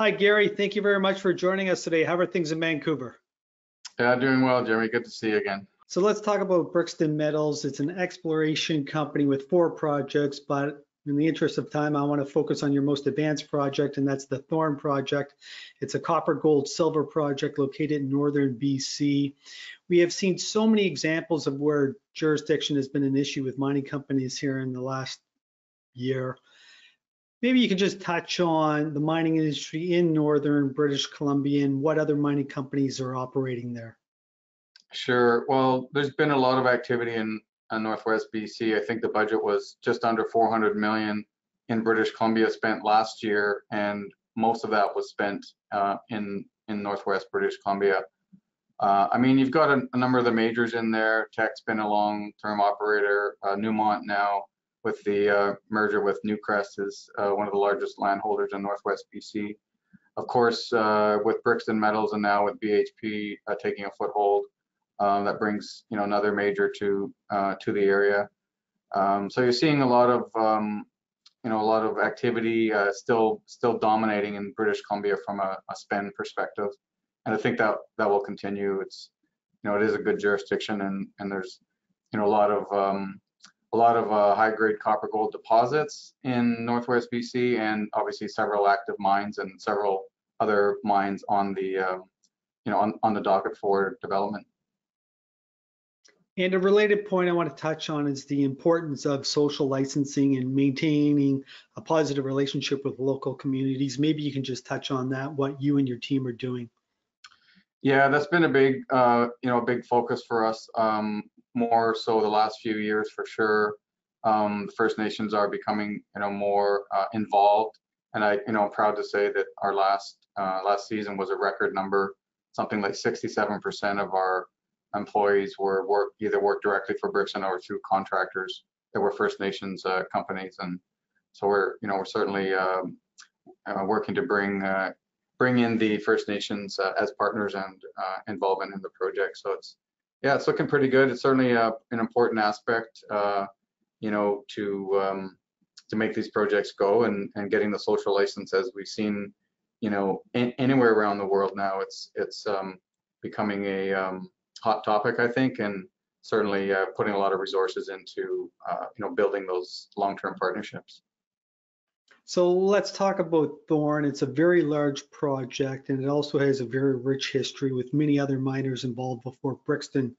Hi, Gary. Thank you very much for joining us today. How are things in Vancouver? Yeah, doing well, Jeremy. Good to see you again. So let's talk about Brixton Metals. It's an exploration company with 4 projects, but in the interest of time, I want to focus on your most advanced project, and that's the Thorn project. It's a copper, gold, silver project located in northern BC. We have seen so many examples of where jurisdiction has been an issue with mining companies here in the last year. Maybe you can just touch on the mining industry in northern British Columbia and what other mining companies are operating there. Sure. Well, there's been a lot of activity in Northwest BC. I think the budget was just under 400 million in British Columbia spent last year, and most of that was spent in Northwest British Columbia. I mean, you've got a number of the majors in there. Teck's been a long-term operator. Newmont now, with the merger with Newcrest, is one of the largest landholders in Northwest BC. Of course, with Brixton Metals and now with BHP taking a foothold, that brings another major to the area. So you're seeing a lot of activity still dominating in British Columbia from a spend perspective, and I think that will continue. It is a good jurisdiction, and there's a lot of high-grade copper gold deposits in Northwest BC, and obviously several active mines and several other mines on the on the docket for development. And a related point I want to touch on is the importance of social licensing and maintaining a positive relationship with local communities. Maybe you can just touch on that, what you and your team are doing. Yeah, that's been a big big focus for us. More so the last few years for sure. The First Nations are becoming more involved, and I'm proud to say that our last season was a record number. Something like 67% of our employees either worked directly for Brixton or through contractors that were First Nations companies, and so we're certainly working to bring in the First Nations as partners and involvement in the project. So it's looking pretty good. It's certainly an important aspect, to make these projects go, and getting the social license, as we've seen, anywhere around the world now. It's becoming a hot topic, I think, and certainly putting a lot of resources into building those long-term partnerships. So let's talk about Thorn. It's a very large project, and it also has a very rich history with many other miners involved before Brixton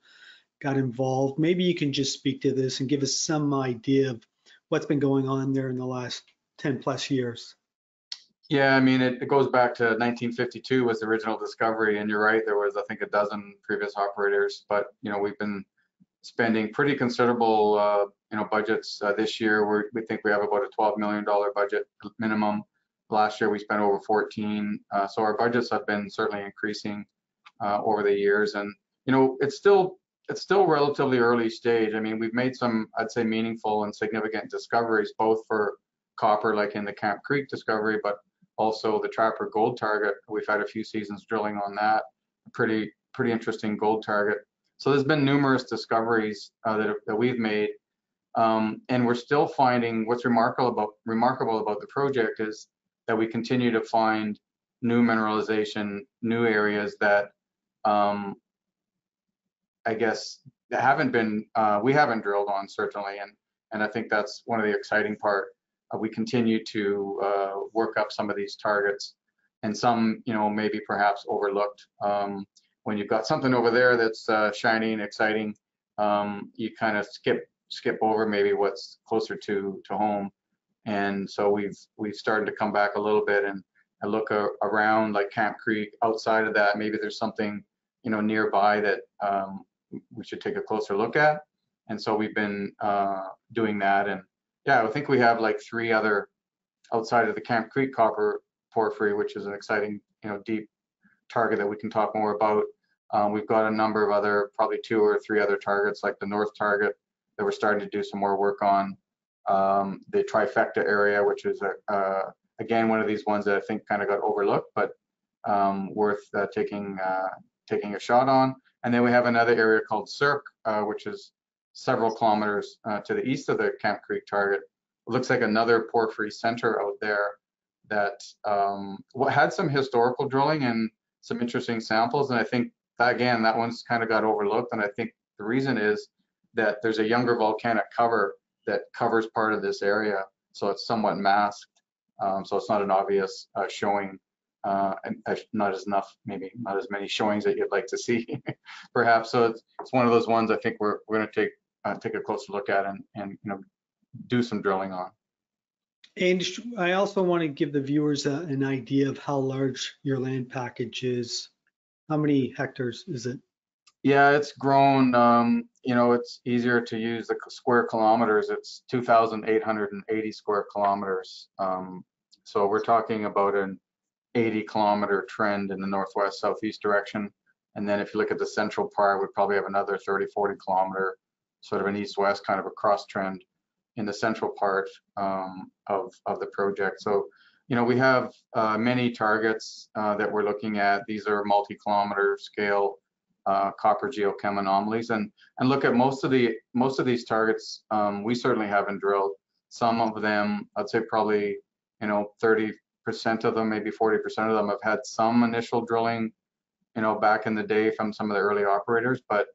got involved. Maybe you can just speak to this and give us some idea of what's been going on there in the last 10 plus years. Yeah, I mean, it goes back to 1952 was the original discovery, and you're right, there was, I think, a dozen previous operators, but we've been spending pretty considerable budgets this year. We think we have about a $12 million budget minimum. Last year we spent over 14, so our budgets have been certainly increasing over the years, and it's still relatively early stage. I mean, we've made some, I'd say, meaningful and significant discoveries, both for copper, like in the Camp Creek discovery, but also the Trapper gold target. We've had a few seasons drilling on that. Pretty interesting gold target. So there's been numerous discoveries that we've made, and we're still finding, what's remarkable about the project is that we continue to find new mineralization, new areas that I guess we haven't drilled on, certainly, and I think that's one of the exciting part. We continue to work up some of these targets, and some maybe perhaps overlooked. When you've got something over there that's shiny and exciting, you kind of skip over maybe what's closer to home. And so we've started to come back a little bit and look around, like Camp Creek. Outside of that, maybe there's something nearby that we should take a closer look at. And so we've been doing that. And yeah, I think we have like 3 other outside of the Camp Creek copper porphyry, which is an exciting deep target that we can talk more about. We've got a number of other, probably 2 or 3 other targets, like the North target that we're starting to do some more work on. The Trifecta area, which is again one of these ones that I think kind of got overlooked, but worth taking a shot on. And then we have another area called Cirque, which is several kilometers to the east of the Camp Creek target. It looks like another porphyry center out there. that had some historical drilling and some interesting samples. And I think that, again, that one's kind of got overlooked. And I think the reason is that there's a younger volcanic cover that covers part of this area, so it's somewhat masked. So it's not an obvious showing, and not as many showings that you'd like to see, perhaps. So it's one of those ones I think we're going to take a closer look at and do some drilling on. And I also want to give the viewers an idea of how large your land package is. How many hectares is it? Yeah, it's grown. It's easier to use the square kilometers. It's 2,880 square kilometers. So we're talking about an 80-kilometer trend in the northwest southeast direction. And then if you look at the central part, we probably have another 30, 40 kilometer, sort of an east-west kind of a cross trend in the central part of the project. So, we have many targets that we're looking at. These are multi-kilometer scale copper geochem anomalies, and look at most of these targets. We certainly haven't drilled. Some of them, I'd say probably 30% of them, maybe 40% of them have had some initial drilling, back in the day from some of the early operators, but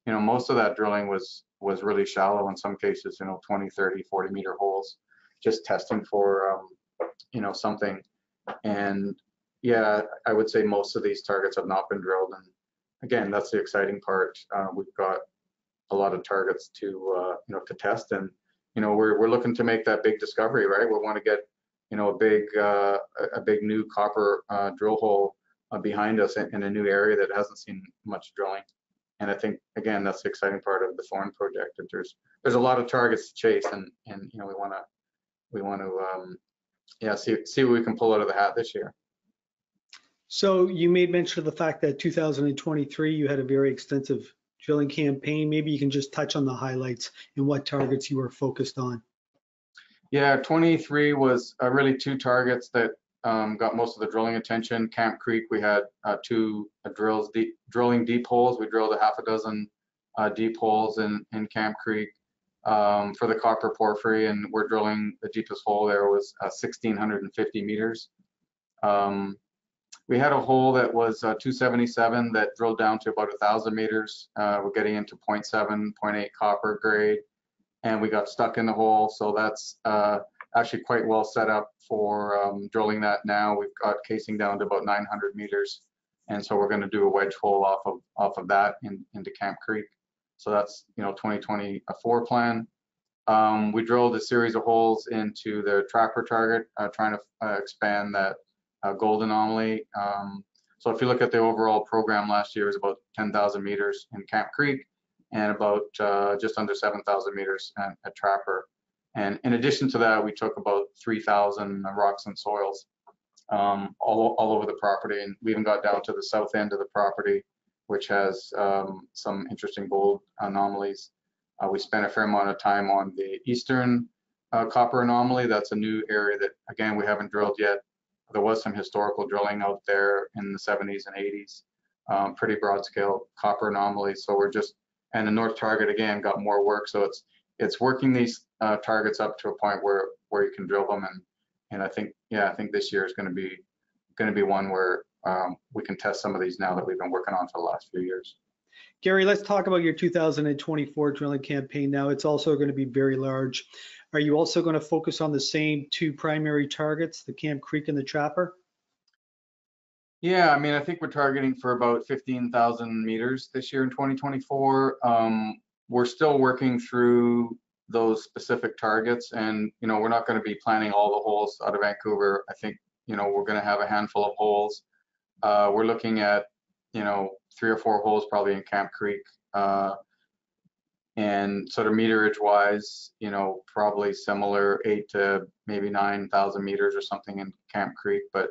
most of that drilling was really shallow in some cases, 20, 30, 40 meter holes, just testing for something. And yeah, I would say most of these targets have not been drilled, and again, that's the exciting part. We've got a lot of targets to test, and we're looking to make that big discovery, right? We want to get a big new copper drill hole behind us in a new area that hasn't seen much drilling. And I think, again, that's the exciting part of the Thorn project, that there's a lot of targets to chase, and we want to see what we can pull out of the hat this year. So you made mention of the fact that 2023 you had a very extensive drilling campaign. Maybe you can just touch on the highlights and what targets you were focused on. Yeah, 23 was really two targets that got most of the drilling attention. Camp Creek, we had two drilling deep holes. We drilled a half a dozen deep holes in Camp Creek for the copper porphyry, and we're drilling the deepest hole there was 1,650 meters. We had a hole that was 277 that drilled down to about 1,000 meters. We're getting into 0.7, 0.8 copper grade, and we got stuck in the hole. So that's actually quite well set up for drilling that now. We've got casing down to about 900 meters, and so we're going to do a wedge hole off of that into Camp Creek. So that's 2024 plan. We drilled a series of holes into the Trapper target, trying to expand that gold anomaly. So if you look at the overall program last year, it was about 10,000 meters in Camp Creek and about just under 7,000 meters at Trapper. And in addition to that, we took about 3,000 rocks and soils all over the property, and we even got down to the south end of the property, which has some interesting gold anomalies. We spent a fair amount of time on the eastern copper anomaly. That's a new area that, again, we haven't drilled yet. There was some historical drilling out there in the 70s and 80s, pretty broad scale copper anomalies. So and the north target, again, got more work. So it's working these targets up to a point where you can drill them. And I think this year is going to be one where we can test some of these now that we've been working on for the last few years. Gary, let's talk about your 2024 drilling campaign now. It's also going to be very large. Are you also going to focus on the same two primary targets, the Camp Creek and the Trapper? Yeah, I mean, I think we're targeting for about 15,000 meters this year in 2024. We're still working through those specific targets, and we're not going to be planning all the holes out of Vancouver. I think we're going to have a handful of holes. We're looking at 3 or 4 holes probably in Camp Creek, and sort of meterage wise, probably similar 8 to maybe 9,000 meters or something in Camp Creek. But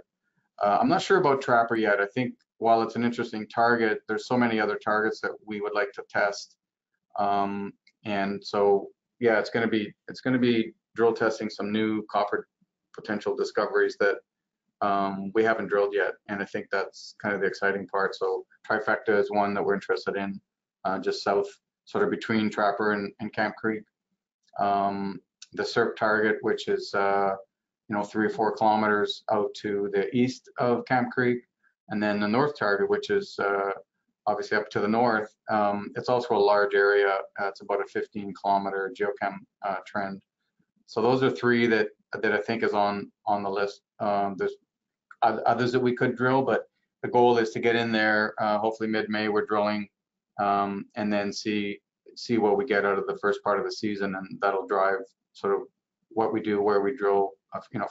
I'm not sure about Trapper yet. I think while it's an interesting target, there's so many other targets that we would like to test, and so yeah, it's going to be drill testing some new copper potential discoveries that we haven't drilled yet, and I think that's kind of the exciting part. So Trifecta is one that we're interested in, just south, sort of between Trapper and Camp Creek. The SERP target, which is 3 or 4 kilometers out to the east of Camp Creek, and then the north target, which is obviously up to the north. It's also a large area. It's about a 15-kilometer geochem trend. So those are 3 that I think is on the list. There's others that we could drill, but the goal is to get in there. Hopefully mid-May we're drilling, and then see what we get out of the first part of the season, and that'll drive sort of what we do, where we drill,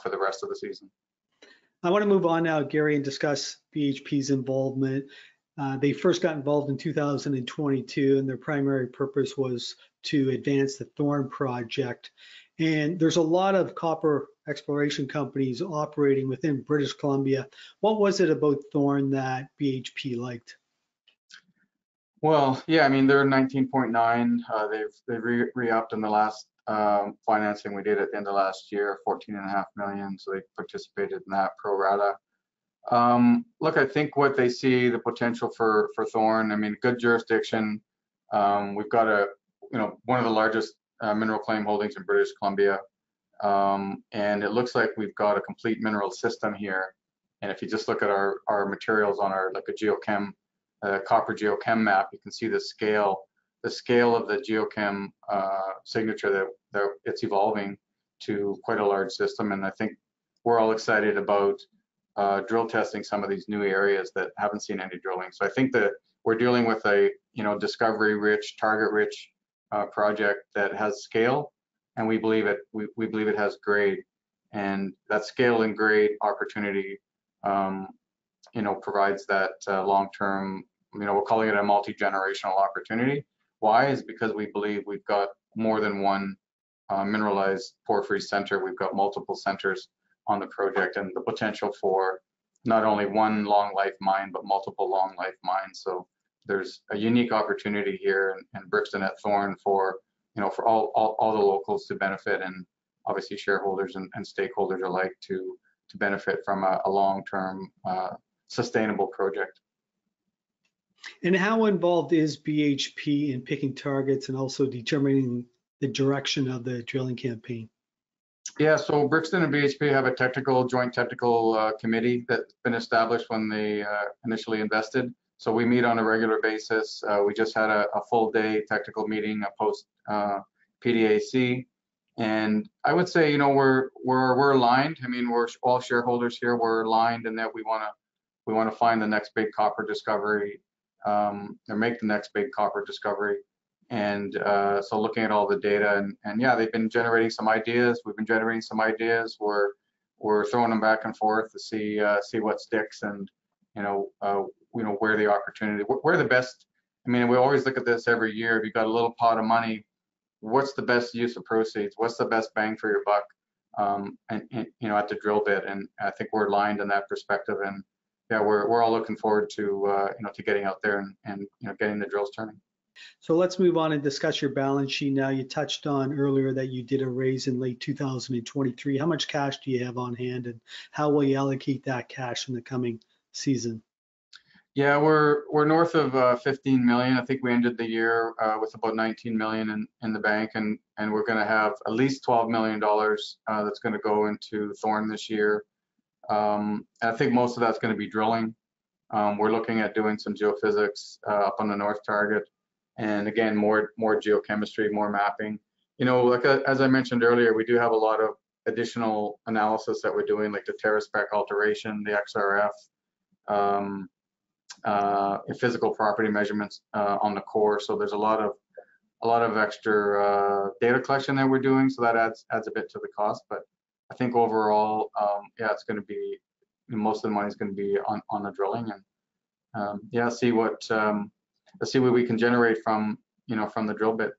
for the rest of the season. I want to move on now, Gary, and discuss BHP's involvement. They first got involved in 2022, and their primary purpose was to advance the Thorn project. And there's a lot of copper exploration companies operating within British Columbia. What was it about Thorn that BHP liked? Well, yeah, I mean, they're 19.9. They've re-upped in the last financing we did at the end of last year, 14.5 million. So they participated in that pro rata. Look, I think what they see the potential for Thorn. I mean, good jurisdiction. We've got one of the largest mineral claim holdings in British Columbia, and it looks like we've got a complete mineral system here. And if you just look at our materials on our like a geochem, copper geochem map, you can see the scale of the geochem signature that it's evolving to quite a large system. And I think we're all excited about drill testing some of these new areas that haven't seen any drilling. So I think that we're dealing with a discovery-rich, target-rich project that has scale, and we believe it has grade, and that scale and grade opportunity provides that long-term, we're calling it a multi-generational opportunity. Why? Is because we believe we've got more than one mineralized porphyry center. We've got multiple centers on the project, and the potential for not only one long life mine but multiple long life mines. So there's a unique opportunity here in Brixton at Thorn for all the locals to benefit, and obviously shareholders and stakeholders alike to benefit from a long-term sustainable project. And how involved is BHP in picking targets and also determining the direction of the drilling campaign? Yeah, so Brixton and BHP have a joint technical committee that's been established when they initially invested. So we meet on a regular basis. We just had a full day technical meeting post PDAC, and I would say we're aligned. I mean, we're all shareholders here. We're aligned in that we want to find the next big copper discovery, or make the next big copper discovery. And so looking at all the data, and yeah, they've been generating some ideas. We've been generating some ideas. We're throwing them back and forth to see what sticks, and where the opportunity, where the best. I mean, we always look at this every year. If you've got a little pot of money, what's the best use of proceeds? What's the best bang for your buck? And at the drill bit. And I think we're aligned in that perspective. And yeah, we're all looking forward to to getting out there and getting the drills turning. So let's move on and discuss your balance sheet now. You touched on earlier that you did a raise in late 2023. How much cash do you have on hand, and how will you allocate that cash in the coming season? Yeah, we're north of 15 million. I think we ended the year with about 19 million in the bank, and we're going to have at least $12 million that's going to go into Thorn this year. And I think most of that's going to be drilling. We're looking at doing some geophysics up on the north target. And again, more geochemistry, more mapping. Like as I mentioned earlier, we do have a lot of additional analysis that we're doing, like the TerraSpec alteration, the XRF, physical property measurements on the core. So there's a lot of extra data collection that we're doing. So that adds a bit to the cost. But I think overall, yeah, it's going to be, most of the money is going to be on the drilling, and yeah, let's see what we can generate from the drill bit.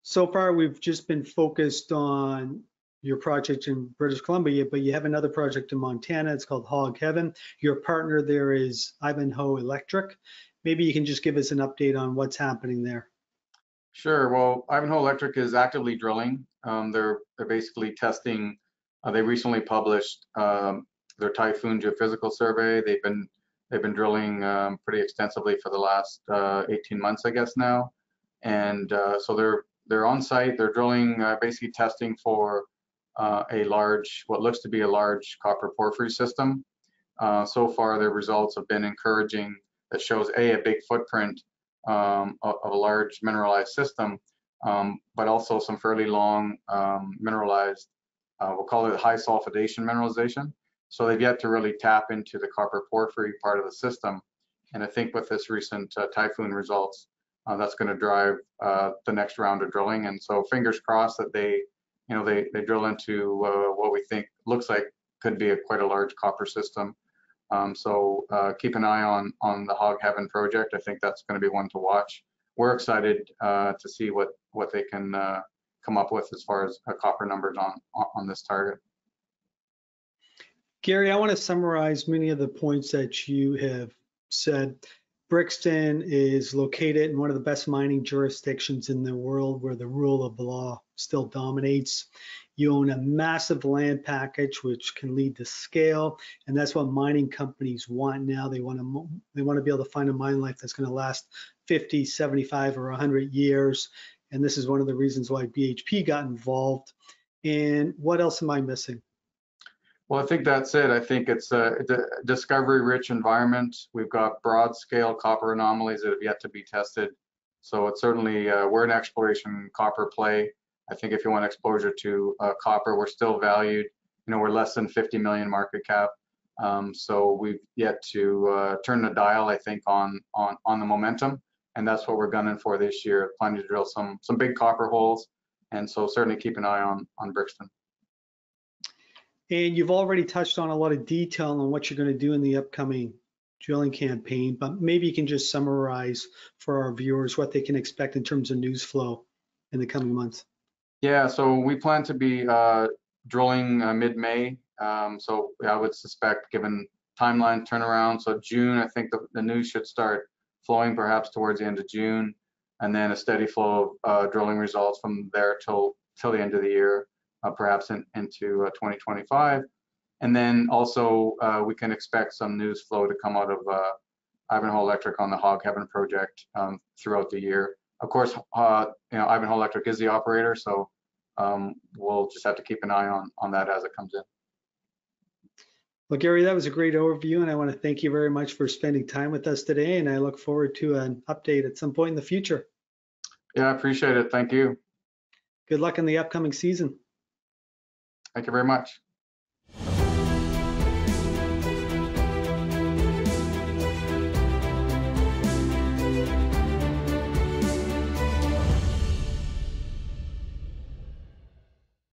So far, we've just been focused on your project in British Columbia, but you have another project in Montana. It's called Hog Heaven. Your partner there is Ivanhoe Electric. Maybe you can just give us an update on what's happening there. Sure. Well, Ivanhoe Electric is actively drilling. They're basically testing. They recently published their Typhoon geophysical survey. They've been drilling pretty extensively for the last 18 months, I guess now. And so they're on site. They're drilling, basically testing for what looks to be a large copper porphyry system. So far, the results have been encouraging. That shows a big footprint of a large mineralized system, but also some fairly long mineralized, we'll call it high sulfidation mineralization. So they've yet to really tap into the copper porphyry part of the system. And I think with this recent typhoon results, that's going to drive the next round of drilling. And so fingers crossed that they drill into what we think looks like could be quite a large copper system. So keep an eye on the Hog Heaven project. I think that's going to be one to watch. We're excited to see what they can come up with as far as copper numbers on this target. Gary, I want to summarize many of the points that you have said. Brixton is located in one of the best mining jurisdictions in the world where the rule of law still dominates. You own a massive land package, which can lead to scale, and that's what mining companies want now. They want to be able to find a mine life that's going to last 50, 75, or 100 years, and this is one of the reasons why BHP got involved. And what else am I missing? Well, I think that's it. I think it's a discovery-rich environment. We've got broad-scale copper anomalies that have yet to be tested. So it's certainly, we're an exploration copper play. I think if you want exposure to copper, we're still valued. We're less than 50 million market cap. So we've yet to turn the dial, I think, on the momentum. And that's what we're gunning for this year, planning to drill some big copper holes. And so certainly keep an eye on Brixton. And you've already touched on a lot of detail on what you're going to do in the upcoming drilling campaign, but maybe you can just summarize for our viewers what they can expect in terms of news flow in the coming months. Yeah, so we plan to be drilling mid-May. So I would suspect, given timeline turnaround, so June, I think the news should start flowing perhaps towards the end of June, and then a steady flow of drilling results from there till the end of the year. Perhaps into 2025. And then also we can expect some news flow to come out of Ivanhoe Electric on the Hog Heaven project throughout the year. Of course, Ivanhoe Electric is the operator, so we'll just have to keep an eye on that as it comes in. Well, Gary, that was a great overview, and I want to thank you very much for spending time with us today, and I look forward to an update at some point in the future. Yeah, I appreciate it. Thank you. Good luck in the upcoming season. Thank you very much.